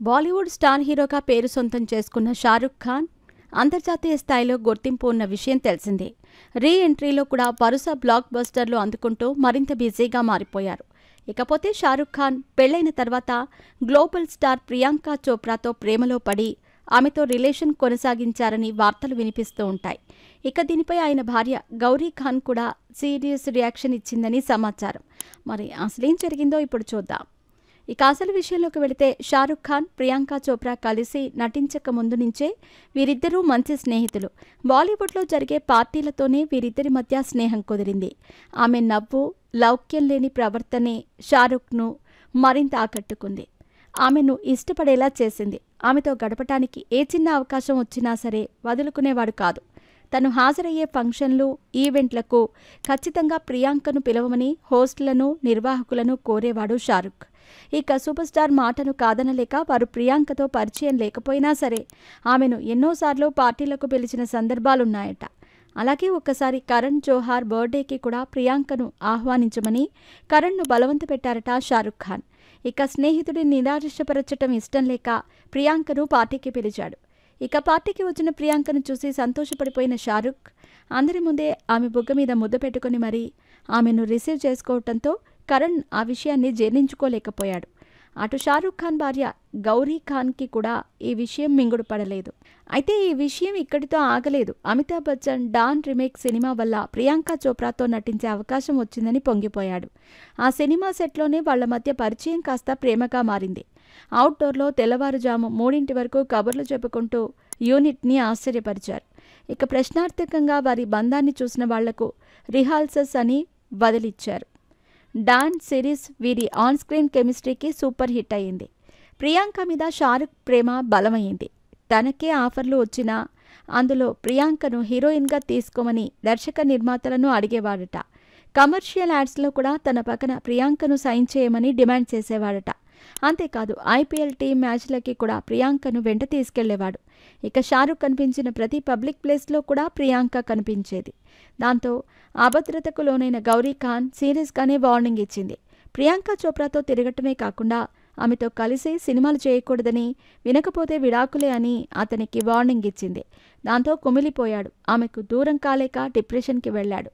Bollywood star హీరోగా పేరు సొంతం చేసుకున్న షారుఖ్ ఖాన్ అంతర్జాతీయ స్థాయిలో గుర్తింపు ఉన్న విషయం తెలిసిందే. రీ ఎంట్రీలో కూడా వరుస బ్లాక్ బస్టర్లు అందుకుంటూ మరింత బిజీగా మారిపోయారు. ఇకపోతే షారుఖ్ ఖాన్ పెళ్లైన తర్వాత గ్లోబల్ స్టార్ ప్రియాంక చోప్రాతో ప్రేమలో పడి ఆమెతో రిలేషన్ కొనసాగించారని వార్తలు వినిపిస్తూ ఉంటాయి. ఇక దీనిపై ఆయన భార్య గౌరీ ఖాన్ కూడా సీరియస్ రియాక్షన్ ఇచ్చిందని సమాచారం. మరి అసలేం జరిగిందో ఇప్పుడు చూద్దాం. ఇక అసలు విషయంలోకి వెళితే షారుఖ్ ఖాన్, ప్రియాంక చోప్రా కలిసి నటించక ముందు నుంచే వీరిద్దరూ మంచి స్నేహితులు. బాలీవుడ్లో జరిగే పార్టీలతోనే వీరిద్దరి మధ్య స్నేహం కుదిరింది. ఆమె నవ్వు, లౌక్యం లేని ప్రవర్తనే షారుఖ్ను మరింత ఆకట్టుకుంది. ఆమెను ఇష్టపడేలా చేసింది. ఆమెతో గడపటానికి ఏ చిన్న అవకాశం వచ్చినా సరే వదులుకునేవాడు కాదు. తను హాజరయ్యే ఫంక్షన్లు, ఈవెంట్లకు ఖచ్చితంగా ప్రియాంకను పిలవమని హోస్టులను, నిర్వాహకులను కోరేవాడు షారుఖ్. ఇక సూపర్ స్టార్ మాటను కాదనలేక వారు ప్రియాంకతో పరిచయం లేకపోయినా సరే ఆమెను ఎన్నోసార్లు పార్టీలకు పిలిచిన సందర్భాలున్నాయట. అలాగే ఒక్కసారి కరణ్ జోహార్ బర్త్డేకి కూడా ప్రియాంకను ఆహ్వానించమని కరణ్ను బలవంత పెట్టారట షారుఖ్ ఖాన్. ఇక స్నేహితుడిని నిరాశపరచటం ఇష్టం లేక ప్రియాంకను పార్టీకి పిలిచాడు. ఇక పార్టీకి వచ్చిన ప్రియాంకను చూసి సంతోషపడిపోయిన షారుఖ్ అందరి ముందే ఆమె బుగ్గ మీద ముద్ద పెట్టుకుని మరీ ఆమెను రిసీవ్ చేసుకోవటంతో కరణ్ ఆ విషయాన్ని జీర్ణించుకోలేకపోయాడు. అటు షారుఖ్ ఖాన్ భార్య గౌరీ ఖాన్కి కూడా ఈ విషయం మింగుడు పడలేదు. అయితే ఈ విషయం ఇక్కడితో ఆగలేదు. అమితాబ్ బచ్చన్ డాన్ రీమేక్ సినిమా వల్ల ప్రియాంక చోప్రాతో నటించే అవకాశం వచ్చిందని పొంగిపోయాడు. ఆ సినిమా సెట్లోనే వాళ్ల మధ్య పరిచయం కాస్త ప్రేమగా మారింది. అవుట్డోర్లో తెల్లవారుజాము 3 వరకు కబుర్లు చెప్పుకుంటూ యూనిట్ని ఆశ్చర్యపరిచారు. ఇక ప్రశ్నార్థకంగా వారి బంధాన్ని చూసిన వాళ్లకు రిహార్సల్స్ అని వదిలిచ్చారు. డాన్ సిరీస్ వీరి ఆన్ స్క్రీన్ కెమిస్ట్రీకి సూపర్ హిట్ అయింది. ప్రియాంక మీద షారుఖ్ ప్రేమ బలమైంది. తనకే ఆఫర్లు వచ్చినా అందులో ప్రియాంకను హీరోయిన్గా తీసుకోమని దర్శక నిర్మాతలను అడిగేవాడట. కమర్షియల్ యాడ్స్లో కూడా తన పక్కన ప్రియాంకను సైన్ చేయమని డిమాండ్ చేసేవాడట. అంతేకాదు ఐపీఎల్ టీం మ్యాచ్లకి కూడా ప్రియాంకను వెంట తీసుకెళ్లేవాడు. ఇక షారుఖ్ కనిపించిన ప్రతి పబ్లిక్ ప్లేస్లో కూడా ప్రియాంక కనిపించేది. దాంతో అభద్రతకు లోనైన గౌరీ ఖాన్ సీరియస్గానే వార్నింగ్ ఇచ్చింది. ప్రియాంక చోప్రాతో తిరగటమే కాకుండా ఆమెతో కలిసి సినిమాలు చేయకూడదని, వినకపోతే విడాకులే అని అతనికి వార్నింగ్ ఇచ్చింది. దాంతో కుమిలిపోయాడు. ఆమెకు దూరం కాలేక డిప్రెషన్కి వెళ్లాడు.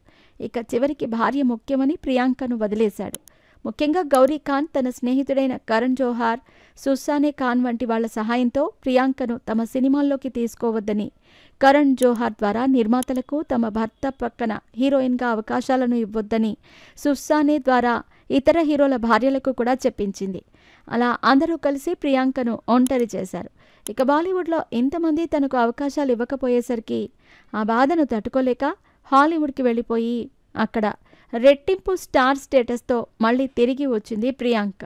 ఇక చివరికి భార్య ముఖ్యమని ప్రియాంకను వదిలేశాడు. ముఖ్యంగా గౌరీ ఖాన్ తన స్నేహితుడైన కరణ్ జోహార్, సుస్సానే ఖాన్ వంటి వాళ్ల సహాయంతో ప్రియాంకను తమ సినిమాల్లోకి తీసుకోవద్దని కరణ్ జోహార్ ద్వారా నిర్మాతలకు తమ భర్త పక్కన హీరోయిన్గా అవకాశాలను ఇవ్వొద్దని సుస్సానే ద్వారా ఇతర హీరోల భార్యలకు కూడా చెప్పించింది. అలా అందరూ కలిసి ప్రియాంకను ఒంటరి చేశారు. ఇక బాలీవుడ్లో ఇంతమంది తనకు అవకాశాలు ఇవ్వకపోయేసరికి ఆ బాధను తట్టుకోలేక హాలీవుడ్కి వెళ్ళిపోయి అక్కడ రెట్టింపు స్టార్ స్టేటస్తో మళ్ళీ తిరిగి వచ్చింది ప్రియాంక.